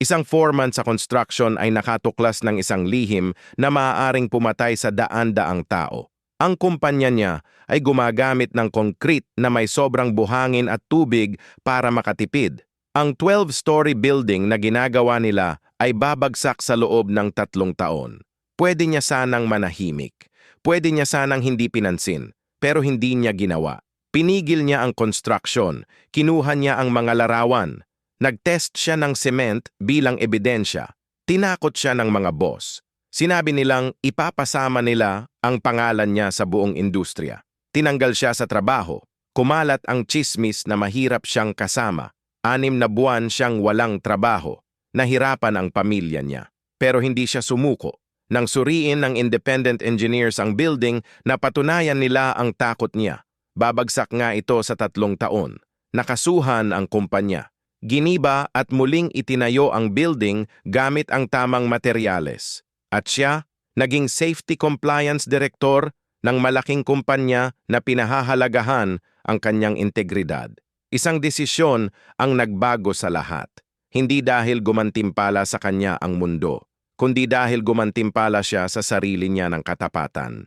Isang foreman sa construction ay nakatuklas ng isang lihim na maaaring pumatay sa daan-daang tao. Ang kumpanya niya ay gumagamit ng concrete na may sobrang buhangin at tubig para makatipid. Ang 12-story building na ginagawa nila ay babagsak sa loob ng 3 taon. Pwede niya sanang manahimik. Pwede niya sanang hindi pinansin, pero hindi niya ginawa. Pinigil niya ang construction, kinuha niya ang mga larawan. Nag-test siya ng cement bilang ebidensya. Tinakot siya ng mga boss. Sinabi nilang ipapasama nila ang pangalan niya sa buong industriya. Tinanggal siya sa trabaho. Kumalat ang tsismis na mahirap siyang kasama. 6 na buwan siyang walang trabaho. Nahirapan ang pamilya niya. Pero hindi siya sumuko. Nang suriin ng independent engineers ang building, napatunayan nila ang takot niya. Babagsak nga ito sa 3 taon. Nakasuhan ang kumpanya. Giniba at muling itinayo ang building gamit ang tamang materyales. At siya, naging safety compliance director ng malaking kumpanya na pinahahalagahan ang kanyang integridad. Isang desisyon ang nagbago sa lahat. Hindi dahil gumantimpala sa kanya ang mundo, kundi dahil gumantimpala siya sa sarili niya ng katapatan.